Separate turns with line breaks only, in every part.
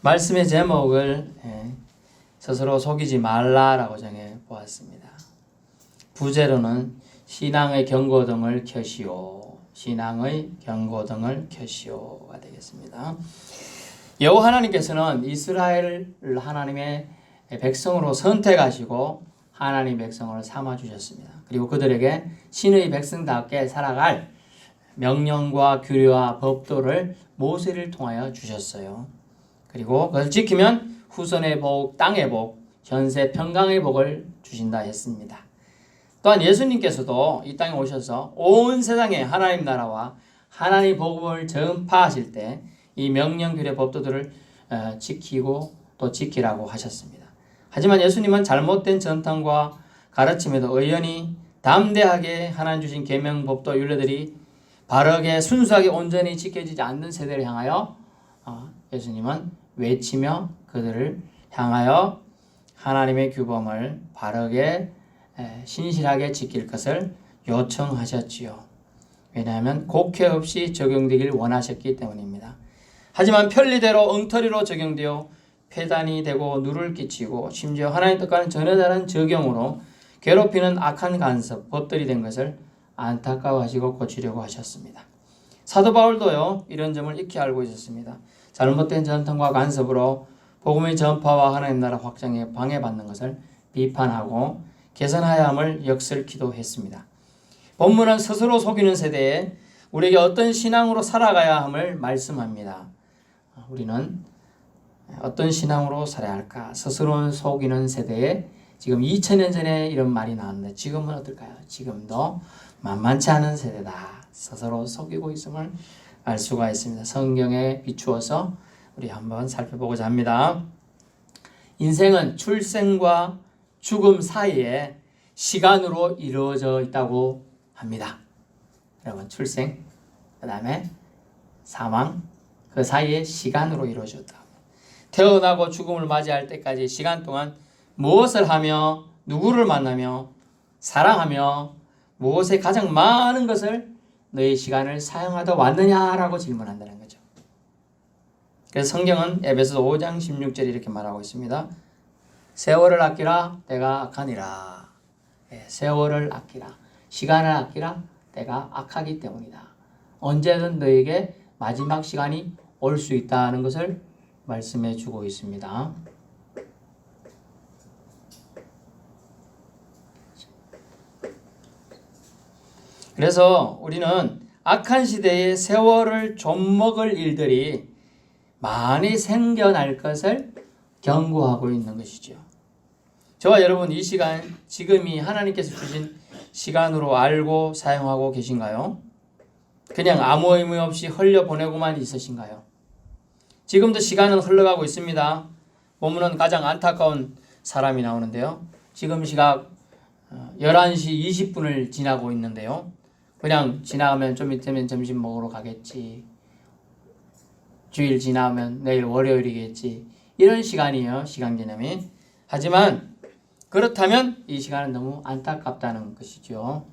말씀의 제목을 스스로 속이지 말라라고 정해 보았습니다. 부제로는 신앙의 경고등을 켜시오. 신앙의 경고등을 켜시오가 되겠습니다. 여호와 하나님께서는 이스라엘 하나님의 백성으로 선택하시고 하나님 백성을 삼아주셨습니다. 그리고 그들에게 신의 백성답게 살아갈 명령과 규례와 법도를 모세를 통하여 주셨어요. 그리고 그것을 지키면 후손의 복, 땅의 복, 현세 평강의 복을 주신다 했습니다. 또한 예수님께서도 이 땅에 오셔서 온 세상에 하나님 나라와 하나님 복음을 전파하실 때 이 명령, 규례, 법도들을 지키고 또 지키라고 하셨습니다. 하지만 예수님은 잘못된 전통과 가르침에도 의연히 담대하게 하나님 주신 계명, 법도, 율례들이 바르게 순수하게 온전히 지켜지지 않는 세대를 향하여 예수님은 외치며 그들을 향하여 하나님의 규범을 바르게 신실하게 지킬 것을 요청하셨지요. 왜냐하면 곡해 없이 적용되길 원하셨기 때문입니다. 하지만 편리대로 엉터리로 적용되어 폐단이 되고 누를 끼치고 심지어 하나님 뜻과는 전혀 다른 적용으로 괴롭히는 악한 간섭, 법들이 된 것을 안타까워하시고 고치려고 하셨습니다. 사도 바울도요, 이런 점을 익히 알고 있었습니다. 잘못된 전통과 간섭으로 복음의 전파와 하나님 나라 확장에 방해받는 것을 비판하고 개선해야 함을 역설기도 했습니다. 본문은 스스로 속이는 세대에 우리에게 어떤 신앙으로 살아가야 함을 말씀합니다. 우리는 어떤 신앙으로 살아야 할까? 스스로 속이는 세대에 지금 2000년 전에 이런 말이 나왔는데 지금은 어떨까요? 지금도 만만치 않은 세대다. 스스로 속이고 있음을 알 수가 있습니다. 성경에 비추어서 우리 한번 살펴보고자 합니다. 인생은 출생과 죽음 사이에 시간으로 이루어져 있다고 합니다. 여러분, 출생, 그 다음에 사망, 그 사이에 시간으로 이루어졌다. 태어나고 죽음을 맞이할 때까지 시간 동안 무엇을 하며 누구를 만나며 사랑하며 무엇에 가장 많은 것을 너의 시간을 사용하다 왔느냐라고 질문한다는 거죠. 그래서 성경은 에베소서 5장 16절에 이렇게 말하고 있습니다. 세월을 아끼라 때가 악하니라. 세월을 아끼라. 시간을 아끼라 때가 악하기 때문이다. 언제든 너에게 마지막 시간이 올 수 있다는 것을 말씀해 주고 있습니다. 그래서 우리는 악한 시대에 세월을 좀먹을 일들이 많이 생겨날 것을 경고하고 있는 것이죠. 저와 여러분, 이 시간, 지금이 하나님께서 주신 시간으로 알고 사용하고 계신가요? 그냥 아무 의미 없이 흘려보내고만 있으신가요? 지금도 시간은 흘러가고 있습니다. 본문은 가장 안타까운 사람이 나오는데요. 지금 시각 11시 20분을 지나고 있는데요. 그냥 지나가면 좀 있으면 점심 먹으러 가겠지. 주일 지나면 내일 월요일이겠지. 이런 시간이에요. 시간 개념이. 하지만 그렇다면 이 시간은 너무 안타깝다는 것이죠.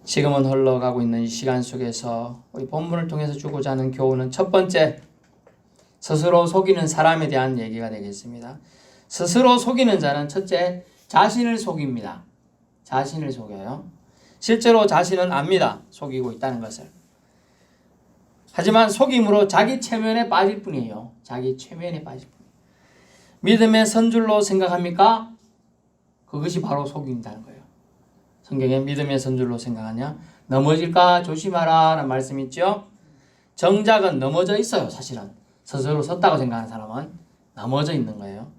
지금은 흘러가고 있는 이 시간 속에서 우리 본문을 통해서 주고자 하는 교훈은 첫 번째, 스스로 속이는 사람에 대한 얘기가 되겠습니다. 스스로 속이는 자는 첫째, 자신을 속입니다. 자신을 속여요. 실제로 자신은 압니다. 속이고 있다는 것을. 하지만 속임으로 자기 체면에 빠질 뿐이에요. 자기 체면에 빠질 뿐이에요. 믿음의 선줄로 생각합니까? 그것이 바로 속인다는 거예요. 성경에 믿음의 선줄로 생각하냐? 넘어질까 조심하라 라는 말씀이 있죠. 정작은 넘어져 있어요. 사실은 스스로 섰다고 생각하는 사람은 넘어져 있는 거예요.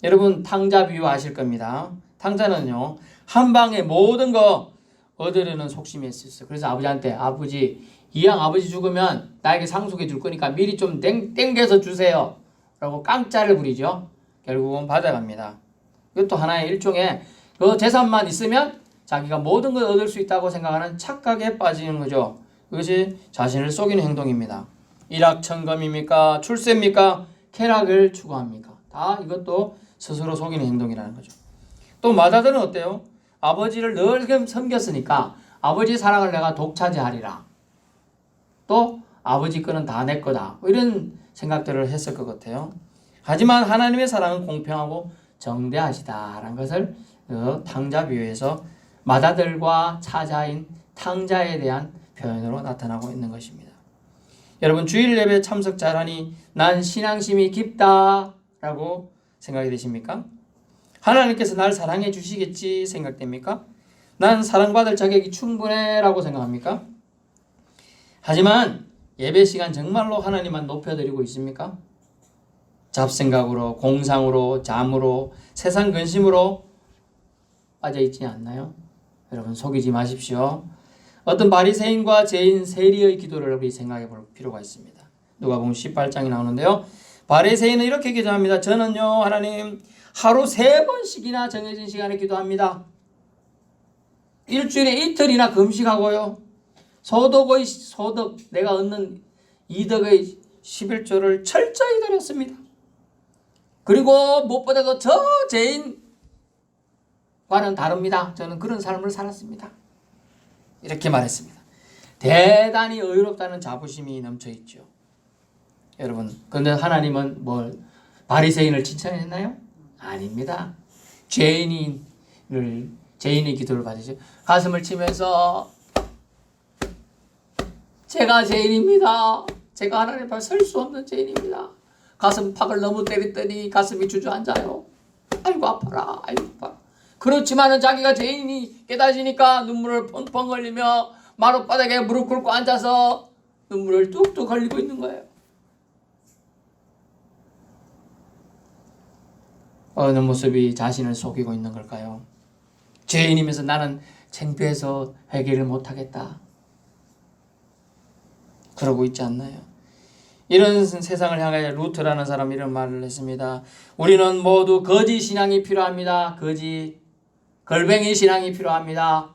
여러분, 탕자 비유 아실 겁니다. 탕자는요, 한 방에 모든 거 얻으려는 속심이 있었어요. 그래서 아버지한테, 아버지, 이왕 아버지 죽으면 나에게 상속해 줄 거니까 미리 좀 땡겨서 주세요 라고 깡짜를 부리죠. 결국은 받아갑니다. 이것도 하나의 일종의 그 재산만 있으면 자기가 모든 걸 얻을 수 있다고 생각하는 착각에 빠지는 거죠. 그것이 자신을 속이는 행동입니다. 일확천금입니까? 출세입니까? 쾌락을 추구합니까? 다 이것도 스스로 속이는 행동이라는 거죠. 또 마다들은 어때요? 아버지를 늘 섬겼으니까 아버지 사랑을 내가 독차지하리라. 또 아버지 거는 다 내 거다. 뭐 이런 생각들을 했을 것 같아요. 하지만 하나님의 사랑은 공평하고 정대하시다라는 것을 탕자 비유에서 맏아들과 차자인 탕자에 대한 표현으로 나타나고 있는 것입니다. 여러분 주일 예배 참석 잘하니 난 신앙심이 깊다라고 생각이 되십니까? 하나님께서 날 사랑해 주시겠지 생각됩니까? 난 사랑받을 자격이 충분해라고 생각합니까? 하지만 예배 시간 정말로 하나님만 높여드리고 있습니까? 잡생각으로, 공상으로, 잠으로, 세상 근심으로 빠져있지 않나요? 여러분 속이지 마십시오. 어떤 바리새인과 죄인 세리의 기도를 우리 생각해 볼 필요가 있습니다. 누가복음 18장이 나오는데요. 바리새인은 이렇게 기도합니다. 저는요 하나님 하루 3번씩이나 정해진 시간에 기도합니다. 일주일에 이틀이나 금식하고요. 소득 내가 얻는 이득의 11조를 철저히 드렸습니다. 그리고 무엇보다도 저 죄인과는 다릅니다. 저는 그런 삶을 살았습니다. 이렇게 말했습니다. 대단히 의롭다는 자부심이 넘쳐있죠. 여러분 그런데 하나님은 바리새인을 칭찬했나요? 아닙니다. 죄인의 기도를 받으죠. 가슴을 치면서 제가 죄인입니다. 제가 하나님 앞에 설 수 없는 죄인입니다. 가슴팍을 너무 때렸더니 가슴이 주저앉아요. 아이고 아파라. 아이고 아파라. 그렇지만은 자기가 죄인이 깨달으니까 눈물을 펑펑 흘리며 마룻바닥에 무릎 꿇고 앉아서 눈물을 뚝뚝 흘리고 있는 거예요. 어느 모습이 자신을 속이고 있는 걸까요? 죄인이면서 나는 창피해서 회개를 못하겠다. 그러고 있지 않나요? 이런 세상을 향해 루트라는 사람이 이런 말을 했습니다. 우리는 모두 거짓 신앙이 필요합니다. 걸뱅이 신앙이 필요합니다.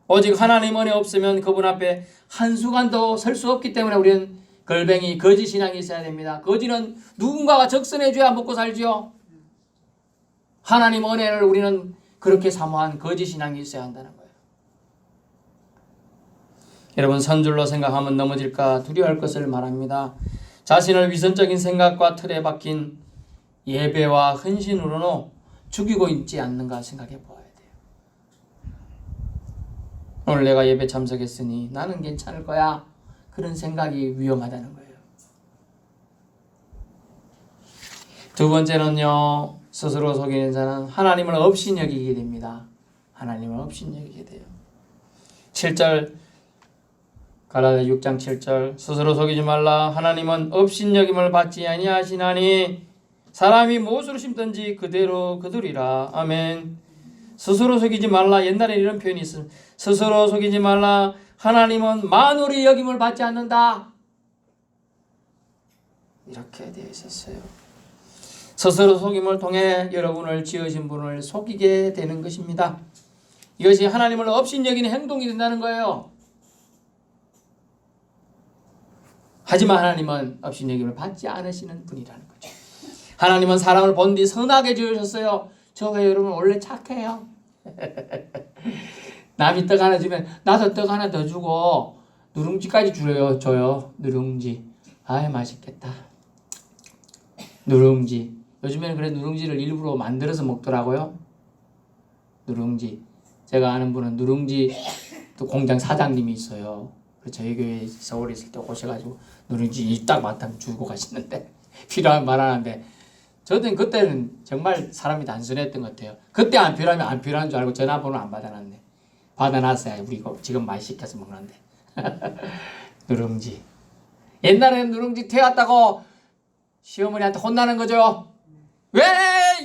오직 하나님 은혜 없으면 그분 앞에 한순간도 설 수 없기 때문에 우리는 걸뱅이 거짓 신앙이 있어야 됩니다. 거짓은 누군가가 적선해 줘야 먹고 살지요. 하나님 은혜를 우리는 그렇게 사모한 거짓 신앙이 있어야 한다는 거예요. 여러분 선줄로 생각하면 넘어질까 두려워할 것을 말합니다. 자신을 위선적인 생각과 틀에 박힌 예배와 헌신으로는 죽이고 있지 않는가 생각해 보아야 돼요. 오늘 내가 예배 참석했으니 나는 괜찮을 거야. 그런 생각이 위험하다는 거예요. 두 번째는요. 스스로 속이는 자는 하나님을 업신여기게 됩니다. 하나님을 업신여기게 돼요. 7절 갈라디아 6장 7절 스스로 속이지 말라. 하나님은 업신여김을 받지 아니하시나니 사람이 무엇으로 심든지 그대로 거두리라. 아멘. 스스로 속이지 말라. 옛날에 이런 표현이 있어요. 스스로 속이지 말라. 하나님은 만월의 여김을 받지 않는다. 이렇게 되어 있었어요. 스스로 속임을 통해 여러분을 지으신 분을 속이게 되는 것입니다. 이것이 하나님을 업신여기는 행동이 된다는 거예요. 하지만 하나님은 업신여김을 받지 않으시는 분이라는 거죠. 하나님은 사람을 본 뒤 선하게 지으셨어요. 저가 여러분 원래 착해요. 남이 떡 하나 주면 나도 떡 하나 더 주고 누룽지까지 줘요. 누룽지. 아이 맛있겠다. 누룽지. 요즘에는 그래 누룽지를 일부러 만들어서 먹더라고요. 누룽지. 제가 아는 분은 누룽지 또 공장 사장님이 있어요. 저희 교회 서울에 있을 때 오셔가지고 누룽지 딱 만큼 주고 가시는데 필요하면 말하는데 저는 그때는 정말 사람이 단순했던 것 같아요. 그때 안 필요하면 안 필요한 줄 알고 전화번호 안 받아놨네. 받아놨어야 우리 이거 지금 많이 시켜서 먹는데. 누룽지. 옛날에는 누룽지 태웠다고 시어머니한테 혼나는 거죠. 왜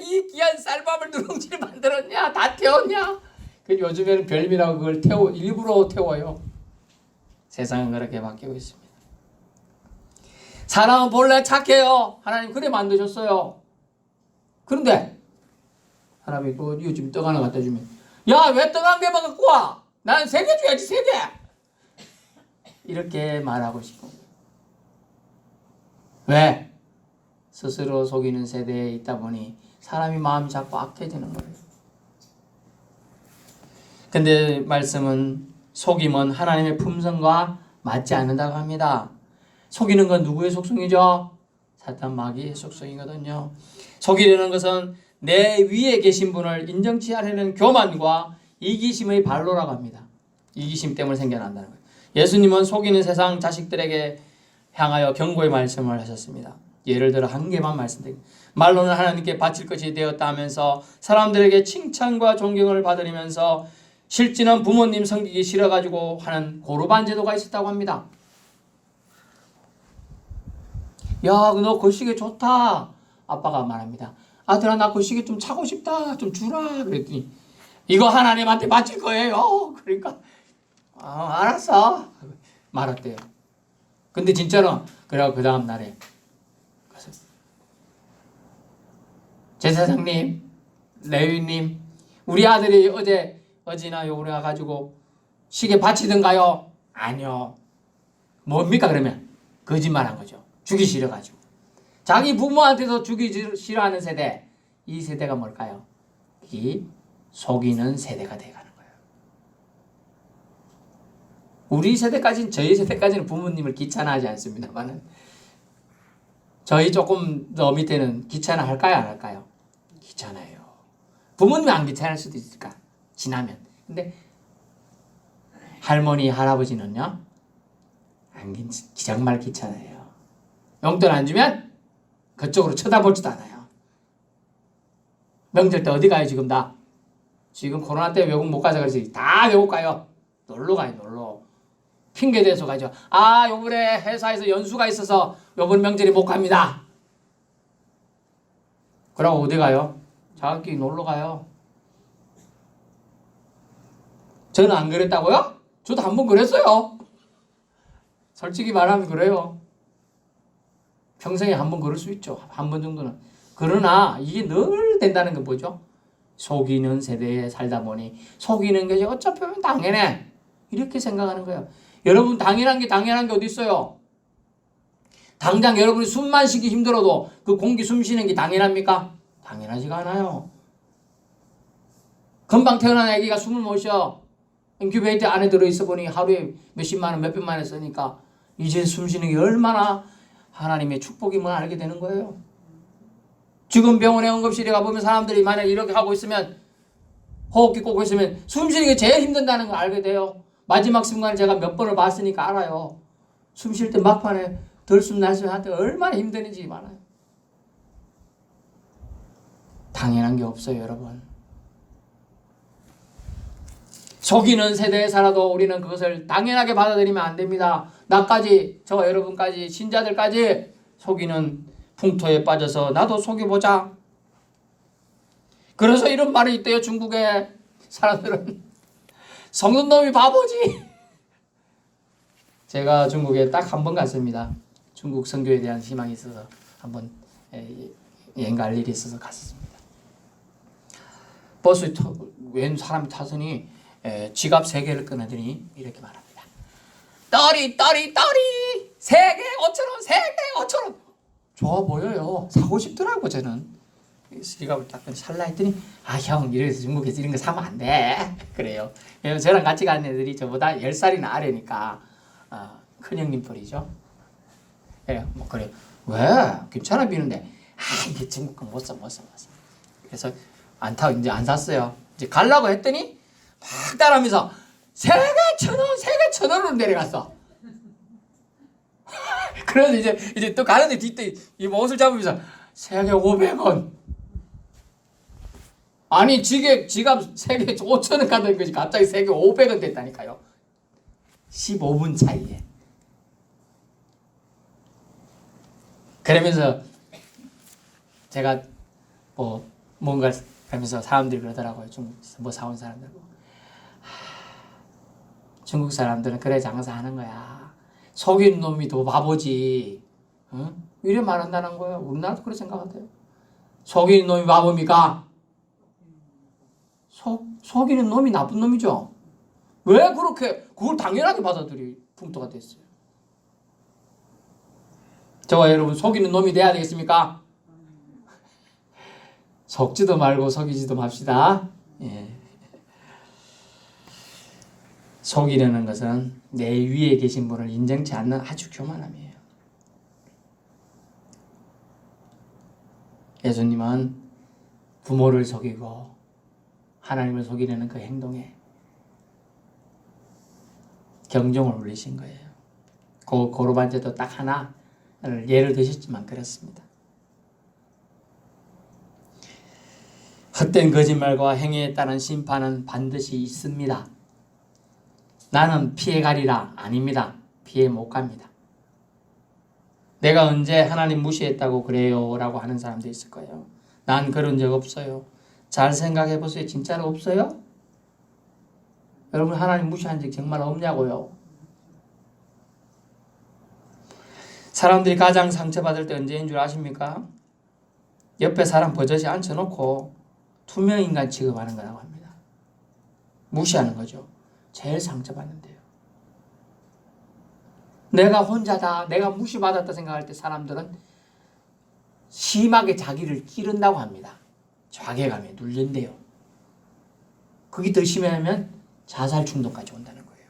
이 귀한 쌀밥을 누룽지를 만들었냐? 다 태웠냐? 요즘에는 별미라고 그걸 일부러 태워요. 세상은 그렇게 바뀌고 있습니다. 사람은 본래 착해요. 하나님 그래 만드셨어요. 그런데 사람이 요즘 떡 하나 갖다 주면 야, 왜 떡 한 개만 갖고 와? 난 3개 줘야지 3개. 이렇게 말하고 싶어요. 왜? 스스로 속이는 세대에 있다 보니 사람이 마음이 자꾸 악해지는 거예요. 근데 말씀은 속임은 하나님의 품성과 맞지 않는다고 합니다. 속이는 건 누구의 속성이죠? 사탄 마귀의 속성이거든요. 속이려는 것은 내 위에 계신 분을 인정치 않으려는 교만과 이기심의 발로라고 합니다. 이기심 때문에 생겨난다는 거예요. 예수님은 속이는 세상 자식들에게 향하여 경고의 말씀을 하셨습니다. 예를 들어 한 개만 말씀드립니다. 말로는 하나님께 바칠 것이 되었다 하면서 사람들에게 칭찬과 존경을 받으면서 실제는 부모님 섬기기 싫어가지고 하는 고르반 제도가 있었다고 합니다. 야, 너 그 시계 좋다. 아빠가 말합니다. 아들아, 나 그 시계 좀 차고 싶다. 좀 주라. 그랬더니 이거 하나님한테 바칠 거예요. 그러니까 알았어. 말았대요. 근데 진짜로 그래서 그 다음 날에 제사장님, 레위님, 우리 아들이 어제나 요번에 와가지고 시계 바치던가요? 아니요. 뭡니까 그러면? 거짓말한 거죠. 주기 싫어가지고. 자기 부모한테도 주기 싫어하는 세대. 이 세대가 뭘까요? 이 속이는 세대가 돼가는 거예요. 우리 세대까지는, 저희 세대까지는 부모님을 귀찮아하지 않습니다만은 저희 조금 더 밑에는 귀찮아할까요? 안 할까요? 귀찮아요. 부모님이 안 귀찮을 수도 있을까? 지나면. 근데 할머니, 할아버지는요? 정말 귀찮아요. 용돈 안 주면 그쪽으로 쳐다보지도 않아요. 명절 때 어디 가요 지금 다? 지금 코로나 때문에 외국 못 가서 그러지. 다 외국 가요. 놀러 가요, 놀러. 핑계 대서 가죠. 아, 요번에 회사에서 연수가 있어서 요번 명절에 못 갑니다. 그러고 어디 가요? 자기끼리 놀러 가요. 저는 안 그랬다고요? 저도 한 번 그랬어요. 솔직히 말하면 그래요. 평생에 한 번 그럴 수 있죠. 한 번 정도는. 그러나 이게 늘 된다는 건 뭐죠? 속이는 세대에 살다 보니 속이는 게 어차피 당연해. 이렇게 생각하는 거예요. 여러분 당연한 게 어디 있어요? 당장 여러분이 숨만 쉬기 힘들어도 그 공기 숨 쉬는 게 당연합니까? 당연하지가 않아요. 금방 태어난 아기가 숨을 못 쉬어. 인큐베이터 안에 들어있어 보니 하루에 몇십만 원, 몇백만 원 쓰니까 이제 숨 쉬는 게 얼마나 하나님의 축복임을 알게 되는 거예요. 지금 병원에 응급실에 가보면 사람들이 만약 이렇게 하고 있으면, 호흡기 꽂고 있으면 숨 쉬는 게 제일 힘든다는 걸 알게 돼요. 마지막 순간에 제가 몇 번을 봤으니까 알아요. 숨 쉴 때 막판에 덜숨 날숨 할 때 얼마나 힘드는지 많아요. 당연한 게 없어요, 여러분. 속이는 세대에 살아도 우리는 그것을 당연하게 받아들이면 안 됩니다. 나까지, 저와 여러분까지, 신자들까지 속이는 풍토에 빠져서 나도 속여보자. 그래서 이런 말이 있대요. 중국의 사람들은 속는 놈이 바보지. 제가 중국에 딱 한 번 갔습니다. 중국 선교에 대한 희망이 있어서 한번 여행 갈 일이 있어서 갔습니다. 버스 웬 사람이 타더니 지갑 3개를 꺼내더니 이렇게 말합니다. 떨이 3개 5,000원, 3개 5,000원. 좋아 보여요. 사고 싶더라고 저는. 지갑을 딱 살라 했더니 형 이래서 중국에서 이런 거 사면 안 돼. 그래요. 저랑 같이 간 애들이 저보다 10살이나 아래니까 큰형님 뻘이죠. 예, 뭐 그래요. 왜? 괜찮아 비는데 이게 중국 거 못 사. 그래서 안 타고 이제 안 샀어요. 이제 가려고 했더니 막 따라하면서 3개 1,000원, 3개 1,000원으로 내려갔어. 그래서 이제 또 가는데 뒤때 이 옷을 잡으면서 3개 500원. 아니 지갑 3개 5,000원 가던 것이 갑자기 3개 500원 됐다니까요. 15분 차이에. 그러면서 제가 뭔가 그러면서 사람들이 그러더라고요. 중국에서 사온 사람들. 중국 사람들은 그래 장사하는 거야. 속인 놈이 더 바보지. 응? 이래 말한다는 거예요. 우리나라도 그렇게 생각한대요. 속이는 놈이 바보입니까? 속이는 놈이 나쁜 놈이죠. 왜 그렇게 그걸 당연하게 받아들이 풍토가 됐어요. 저와 여러분 속이는 놈이 돼야 되겠습니까? 속지도 말고 속이지도 맙시다. 예. 속이려는 것은 내 위에 계신 분을 인정치 않는 아주 교만함이에요. 예수님은 부모를 속이고 하나님을 속이려는 그 행동에 경종을 울리신 거예요. 그 고르반제도 딱 하나를 예를 드셨지만 그렇습니다. 헛된 거짓말과 행위에 따른 심판은 반드시 있습니다. 나는 피해가리라. 아닙니다. 피해 못 갑니다. 내가 언제 하나님 무시했다고 그래요? 라고 하는 사람도 있을 거예요. 난 그런 적 없어요. 잘 생각해 보세요. 진짜로 없어요? 여러분 하나님 무시한 적 정말 없냐고요? 사람들이 가장 상처받을 때 언제인 줄 아십니까? 옆에 사람 버젓이 앉혀놓고 투명인간 취급하는 거라고 합니다. 무시하는 거죠. 제일 상처받는데요. 내가 혼자다, 내가 무시받았다 생각할 때 사람들은 심하게 자기를 찌른다고 합니다. 자괴감에 눌린대요. 그게 더 심하면 자살 충동까지 온다는 거예요.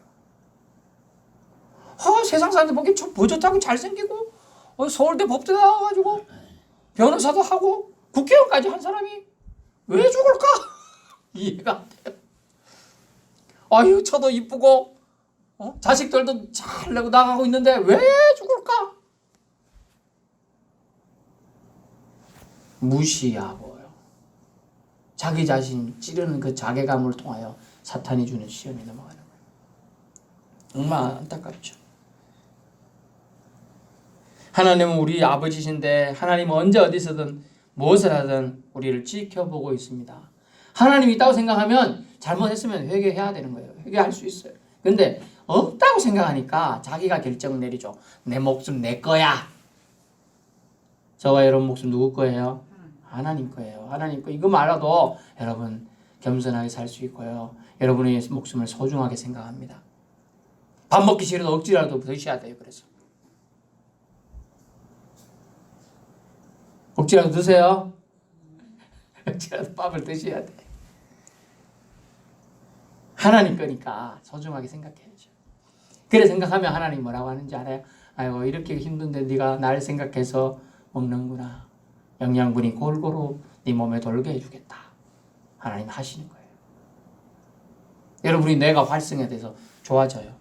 세상 사람들 보기엔 좀 버젓하고 잘생기고 서울대 법대 나와가지고 변호사도 하고 국회의원까지 한 사람이 왜 죽을까? 이해가 안 돼요. 아유, 저도 이쁘고 자식들도 잘 내고 나가고 있는데 왜 죽을까? 무시하고요. 자기 자신 찌르는 그 자괴감을 통하여 사탄이 주는 시험이 넘어가는 거예요. 정말 안타깝죠. 하나님은 우리 아버지신데 하나님은 언제 어디서든 무엇을 하든 우리를 지켜보고 있습니다. 하나님이 있다고 생각하면 잘못했으면 회개해야 되는 거예요. 회개할 수 있어요. 근데 없다고 생각하니까 자기가 결정을 내리죠. 내 목숨 내 거야. 저와 여러분 목숨 누구 거예요? 하나님 거예요. 하나님 거. 이거 말아도 여러분 겸손하게 살 수 있고요. 여러분의 목숨을 소중하게 생각합니다. 밥 먹기 싫어도 억지라도 드셔야 돼요. 그래서 억지라도 드세요. 억지라도 밥을 드셔야 돼. 하나님 거니까 소중하게 생각해야죠. 그래 생각하면 하나님 뭐라고 하는지 알아요? 아이고 이렇게 힘든데 네가 날 생각해서 먹는구나. 영양분이 골고루 네 몸에 돌게 해주겠다. 하나님 하시는 거예요. 여러분이 뇌가 활성화돼서 좋아져요.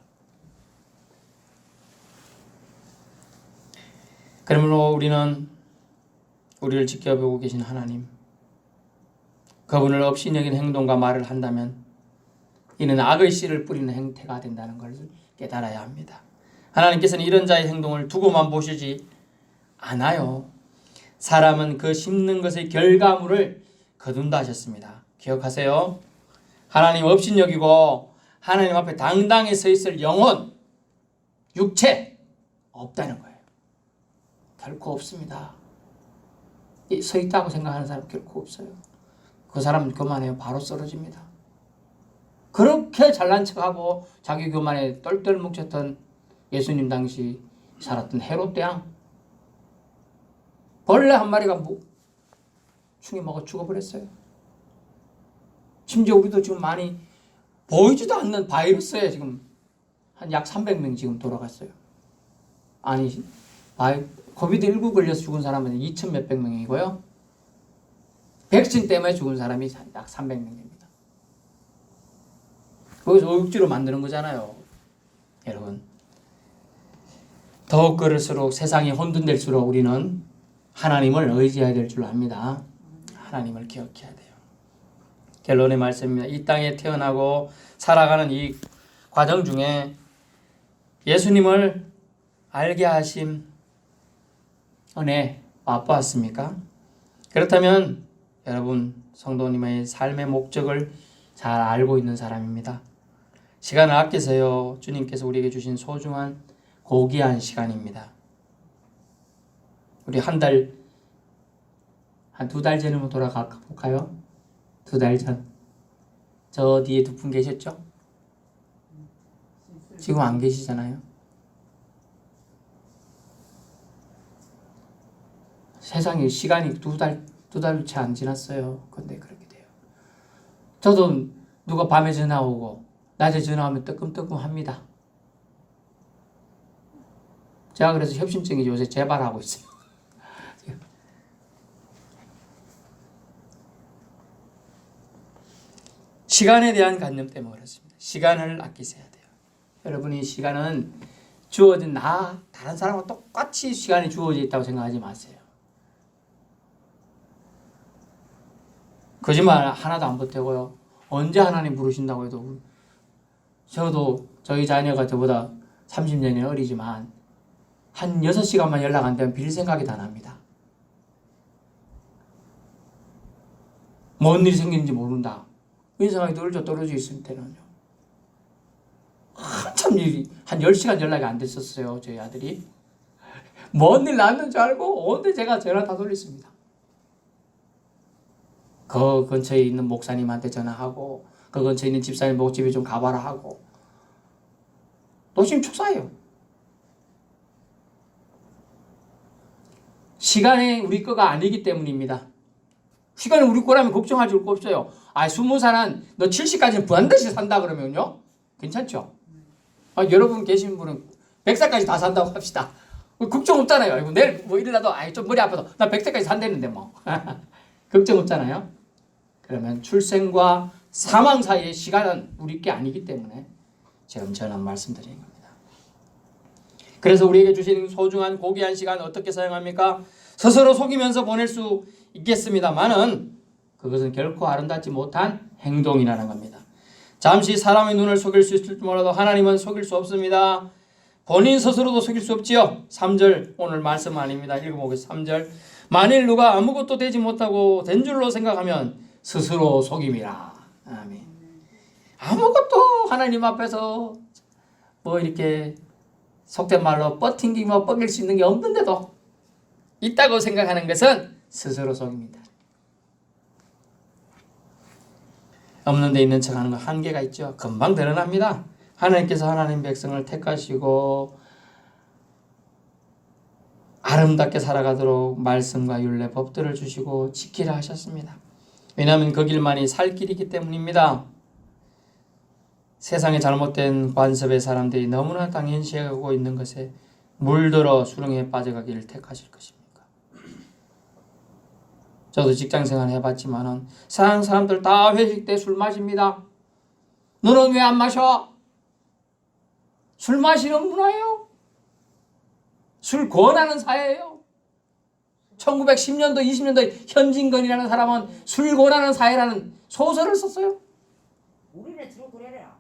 그러므로 우리는 우리를 지켜보고 계신 하나님, 그분을 업신여긴 행동과 말을 한다면 이는 악의 씨를 뿌리는 행태가 된다는 것을 깨달아야 합니다. 하나님께서는 이런 자의 행동을 두고만 보시지 않아요. 사람은 그 심는 것의 결과물을 거둔다 하셨습니다. 기억하세요. 하나님 업신여기고 하나님 앞에 당당히 서 있을 영혼, 육체 없다는 거예요. 결코 없습니다. 서 있다고 생각하는 사람 결코 없어요. 그 사람은 교만해요. 바로 쓰러집니다. 그렇게 잘난 척하고 자기 교만에 똘똘 뭉쳤던 예수님 당시 살았던 헤롯 왕, 벌레 한 마리가 충이 먹어 죽어버렸어요. 심지어 우리도 지금 많이 보이지도 않는 바이러스에 지금 한 약 300명 지금 돌아갔어요. 아니 코비드19 걸려서 죽은 사람은 2천 몇백 명이고요. 백신 때문에 죽은 사람이 약 300명 됩니다. 거기서 억지로 만드는 거잖아요. 여러분, 더욱 그럴수록 세상이 혼돈될수록 우리는 하나님을 의지해야 될 줄 압니다. 하나님을 기억해야 돼요. 결론의 말씀입니다. 이 땅에 태어나고 살아가는 이 과정 중에 예수님을 알게 하심 은혜 맛보았습니까? 그렇다면 여러분 성도님의 삶의 목적을 잘 알고 있는 사람입니다. 시간을 아껴서요. 주님께서 우리에게 주신 소중한 고귀한 시간입니다. 우리 한 두 달 전으로 돌아가 볼까요? 2달 전. 저 뒤에 두 분 계셨죠? 지금 안 계시잖아요. 세상에 시간이 두 달 채 안 지났어요. 근데 그렇게 돼요. 저도 누가 밤에 전화 오고 낮에 전화하면 뜨끔뜨끔합니다. 제가 그래서 협심증이 요새 재발하고 있어요. 시간에 대한 관념 때문에 그렇습니다. 시간을 아끼셔야 돼요. 여러분이 시간은 주어진 다른 사람과 똑같이 시간이 주어져 있다고 생각하지 마세요. 거짓말 하나도 안 보태고요. 언제 하나님 부르신다고 해도 저도 저희 자녀가 저보다 30년이 어리지만 한 6시간만 연락 안 되면 빌 생각이 다 납니다. 뭔 일이 생기는지 모른다. 이런 생각이 떨어져 있을 때는요. 한참 일이 한 10시간 연락이 안 됐었어요. 저희 아들이. 뭔 일 났는 줄 알고 언제 제가 전화 다 돌렸습니다. 그 근처에 있는 목사님한테 전화하고 그 근처에 있는 집사님 목집에 좀 가봐라 하고 노심축사예요. 시간이 우리 거가 아니기 때문입니다. 시간이 우리 거라면 걱정할 줄 거 없어요. 20살은 너 70까지는 반드시 산다 그러면요. 괜찮죠? 여러분 계신 분은 100살까지 다 산다고 합시다. 걱정 없잖아요. 아이고, 내일 뭐 이러다도 좀 머리 아파도 나 100살까지 산다는데 뭐. 걱정 없잖아요. 그러면 출생과 사망 사이의 시간은 우리 게 아니기 때문에 지금 저는 말씀드리는 겁니다. 그래서 우리에게 주신 소중한 고귀한 시간 어떻게 사용합니까? 스스로 속이면서 보낼 수 있겠습니다만은 그것은 결코 아름답지 못한 행동이라는 겁니다. 잠시 사람의 눈을 속일 수 있을지 몰라도 하나님은 속일 수 없습니다. 본인 스스로도 속일 수 없지요. 3절 오늘 말씀 아닙니다. 읽어보겠습니다. 3절 만일 누가 아무것도 되지 못하고 된 줄로 생각하면 스스로 속임이라. 아멘. 아무것도 하나님 앞에서 뭐 이렇게 속된 말로 뻗팅기며 뻗길 수 있는 게 없는데도 있다고 생각하는 것은 스스로 속입니다. 없는 데 있는 척하는 건 한계가 있죠. 금방 드러납니다. 하나님께서 하나님 백성을 택하시고 아름답게 살아가도록 말씀과 율례 법들을 주시고 지키라 하셨습니다. 왜냐하면 그 길만이 살 길이기 때문입니다. 세상의 잘못된 관습의 사람들이 너무나 당연시하고 있는 것에 물들어 수렁에 빠져가기를 택하실 것입니까? 저도 직장생활 해봤지만은 세상 사람들 다 회식 때 술 마십니다. 너는 왜 안 마셔? 술 마시는 문화예요. 술 권하는 사회예요. 1910년도 20년도에 현진건이라는 사람은 술 권하는 사회라는 소설을 썼어요.
우리는 술 그래라.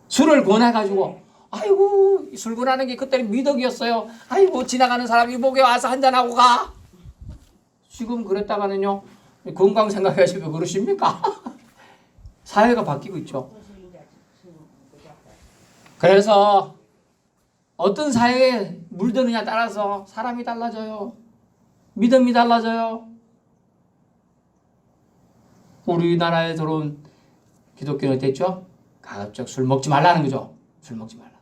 술을 권해가지고 아이고 술 권하는 게 그때는 미덕이었어요. 아이고 지나가는 사람이 목에 와서 한잔하고 가. 지금 그랬다가는요 건강 생각하시고 그러십니까? 사회가 바뀌고 있죠. 그래서 어떤 사회에 물드느냐 따라서 사람이 달라져요. 믿음이 달라져요. 우리나라에 들어온 기독교는 어땠죠? 가급적 술 먹지 말라는 거죠. 술 먹지 말라.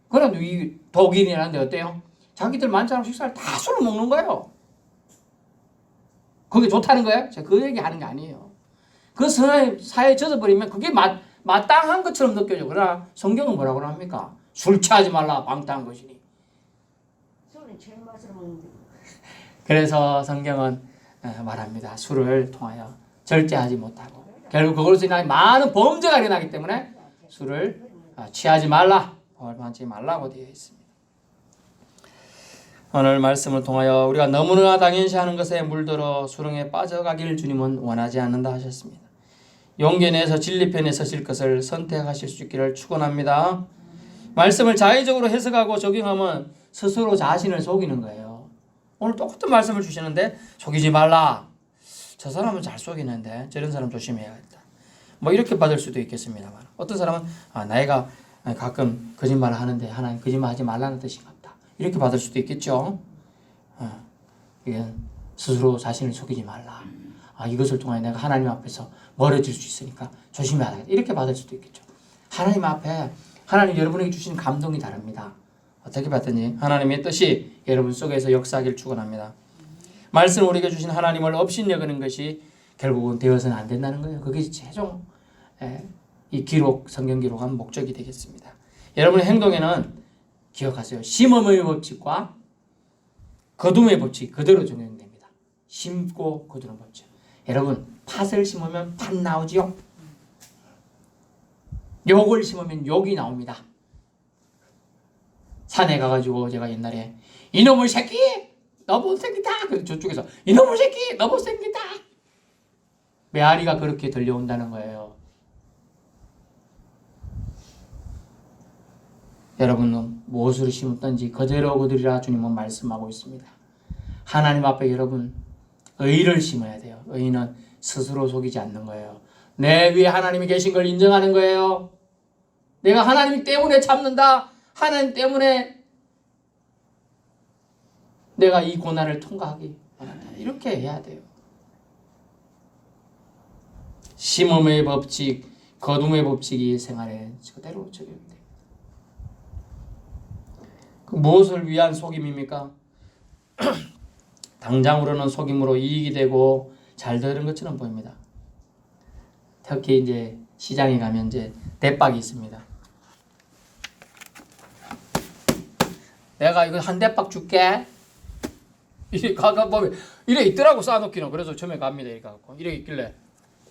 그런데 이 독일이라는데 어때요? 자기들 만찬 식사를 다 술을 먹는 거예요. 그게 좋다는 거예요? 제가 그 얘기 하는 게 아니에요. 그 사회에 젖어버리면 그게 마땅한 것처럼 느껴져. 그러나 성경은 뭐라고 합니까? 술 취하지 말라 방탕한 것이니.
술은 제일 맛으로 먹는데.
그래서 성경은 말합니다. 술을 통하여 절제하지 못하고 결국 그것으로 인하여 많은 범죄가 일어나기 때문에 술을 취하지 말라, 벌하지 말라고 되어 있습니다. 오늘 말씀을 통하여 우리가 너무나 당연시하는 것에 물들어 수렁에 빠져가기를 주님은 원하지 않는다 하셨습니다. 용기 내서 진리편에 서실 것을 선택하실 수 있기를 축원합니다. 말씀을 자의적으로 해석하고 적용하면 스스로 자신을 속이는 거예요. 오늘 똑같은 말씀을 주시는데 속이지 말라. 저 사람은 잘 속이는데 저런 사람 조심해야겠다. 뭐 이렇게 받을 수도 있겠습니다만 어떤 사람은 나이가 가끔 거짓말을 하는데 하나님 거짓말하지 말라는 뜻인가 보다. 이렇게 받을 수도 있겠죠. 이건 스스로 자신을 속이지 말라. 이것을 통해 내가 하나님 앞에서 멀어질 수 있으니까 조심해야 돼. 이렇게 받을 수도 있겠죠. 하나님 앞에 하나님 여러분에게 주신 감동이 다릅니다. 어떻게 받든지 하나님의 뜻이 여러분 속에서 역사하기를 축원합니다. 말씀을 우리에게 주신 하나님을 업신여기는 것이 결국은 되어서는 안 된다는 거예요. 그게 최종 이 기록, 성경 기록한 목적이 되겠습니다. 여러분의 행동에는 기억하세요. 심음의 법칙과 거둠의 법칙이 그대로 적용됩니다. 심고 거두는 법칙. 여러분, 팥을 심으면 팥 나오지요? 욕을 심으면 욕이 나옵니다. 산에 가가지고 제가 옛날에 이놈의 새끼! 너 못생기다! 그래서 저쪽에서 이놈의 새끼! 너 못생기다! 메아리가 그렇게 들려온다는 거예요. 여러분은 무엇으로 심었든지 그대로 거두리라 주님은 말씀하고 있습니다. 하나님 앞에 여러분 의를 심어야 돼요. 의는 스스로 속이지 않는 거예요. 내 위에 하나님이 계신 걸 인정하는 거예요. 내가 하나님 때문에 참는다. 하나님 때문에 내가 이 고난을 통과하기 원한다. 이렇게 해야 돼요. 심음의 법칙, 거둠의 법칙이 생활에 그대로 적용돼요. 그 무엇을 위한 속임입니까? 당장으로는 속임으로 이익이 되고 잘 되는 것처럼 보입니다. 특히 이제 시장에 가면 이제 대박이 있습니다. 내가 이거 한 대박 줄게. 이래 가가 보면 이래 있더라고 쌓아놓기는. 그래서 처음에 갑니다. 이렇게 갖고 이래 있길래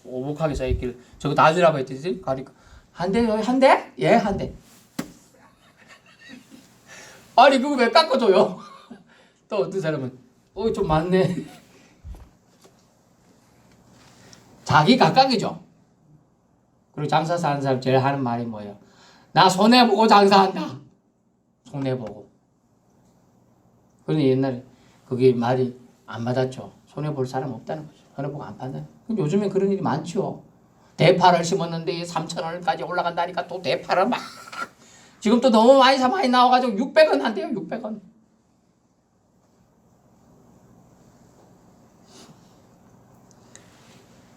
오목하게 써 있길래 저거 다 주라고 했더니 가니까 한 대, 한 대? 예, 한 대. 아니 그거 왜 깎아줘요? 또 어떤 사람은 좀 많네. 자기 각각이죠. 그리고 장사사 하는 사람 제일 하는 말이 뭐예요? 나 손해보고 장사한다. 손해보고. 그런데 옛날에 그게 말이 안 맞았죠. 손해볼 사람 없다는 거죠. 손해보고 안 판다는. 요즘에 그런 일이 많죠. 대파를 심었는데 3,000원까지 올라간다니까 또 대파를 막 지금 또 너무 많이 나와가지고 600원 한대요. 600원.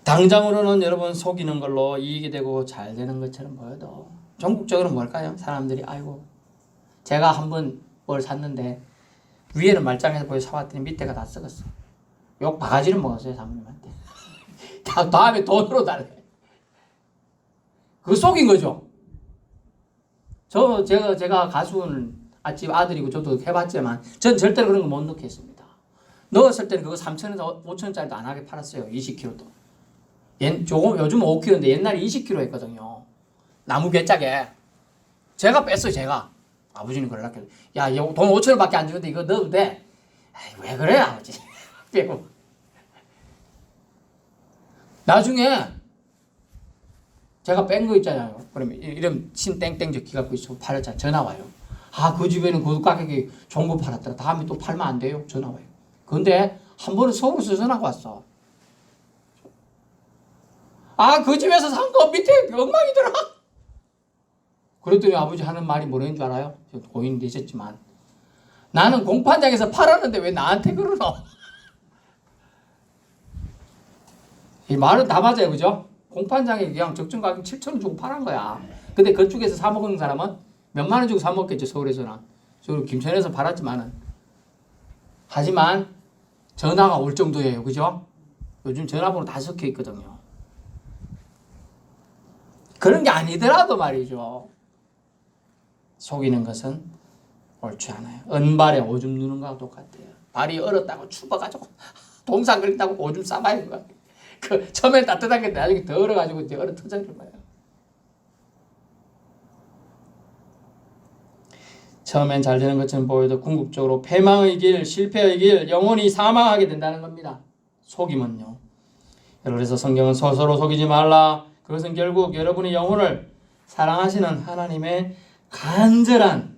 당장으로는 여러분 속이는 걸로 이익이 되고 잘 되는 것처럼 보여도 전국적으로 뭘까요? 사람들이 아이고 제가 한번 뭘 샀는데 위에는 말짱해서 보여 사왔더니 밑에가 다 썩었어. 욕 바가지를 먹었어요 사모님한테. 다음에 돈으로 달래. 그거 속인 거죠. 제가 가수는 집 아들이고 저도 해봤지만 전 절대로 그런 거 못 넣겠습니다. 넣었을 때는 그거 3,000원에서 5,000원짜리도 안 하게 팔았어요. 20kg도. 요즘 5kg인데 옛날에 20kg 했거든요. 나무 괴짝에. 제가 뺐어요, 제가. 아버지는 그러려고 야, 돈 5,000원밖에 안 주는데 이거 넣어도 돼? 에이, 왜 그래, 아버지? 빼고. 나중에 제가 뺀 거 있잖아요. 그러면 이름 신땡땡 적기 갖고 있어 팔았잖아. 전화 와요. 아, 그 집에는 그 가격이 좋은 거 팔았더라. 다음에 또 팔면 안 돼요. 전화 와요. 근데 한 번은 서울에서 전화가 왔어. 아, 그 집에서 산 거 밑에 엉망이더라. 그랬더니 아버지 하는 말이 뭐라는 줄 알아요? 고인 되셨지만 나는 공판장에서 팔았는데 왜 나한테 그러노? 이 말은 다 맞아요, 그죠? 공판장에 그냥 적정 가격 7,000원 주고 팔은 거야. 근데 그쪽에서 사 먹은 사람은 몇만 원 주고 사 먹겠죠, 서울에서는. 저 김천에서 팔았지만은. 하지만 전화가 올 정도예요, 그죠? 요즘 전화번호 다 섞여 있거든요. 그런 게 아니더라도 말이죠. 속이는 것은 옳지 않아요. 은발에 오줌 누는 거하고 똑같아요. 발이 얼었다고 추워가지고 동상 걸린다고 오줌 싸봐야 거. 그 처음엔 따뜻한 게 나중에 더 얼어가지고 이제 얼어 터지는 거예요. 처음엔 잘 되는 것처럼 보여도 궁극적으로 패망의 길, 실패의 길, 영원히 사망하게 된다는 겁니다. 속임은요. 그래서 성경은 서로 속이지 말라. 그것은 결국 여러분의 영혼을 사랑하시는 하나님의 간절한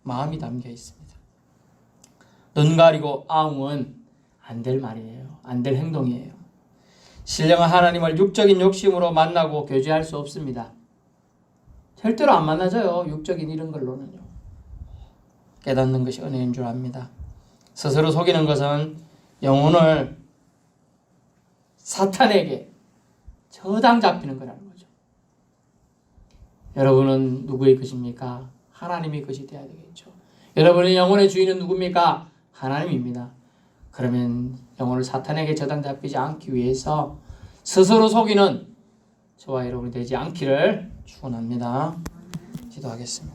마음이 담겨 있습니다. 눈 가리고 아웅은 안 될 말이에요. 안 될 행동이에요. 신령한 하나님을 육적인 욕심으로 만나고 교제할 수 없습니다. 절대로 안 만나져요. 육적인 이런 걸로는요. 깨닫는 것이 은혜인 줄 압니다. 스스로 속이는 것은 영혼을 사탄에게 저당 잡히는 거라는 거죠. 여러분은 누구의 것입니까? 하나님의 것이 되어야 되겠죠. 여러분의 영혼의 주인은 누굽니까? 하나님입니다. 그러면 영혼을 사탄에게 저당 잡히지 않기 위해서 스스로 속이는 저와 여러분이 되지 않기를 축원합니다. 기도하겠습니다.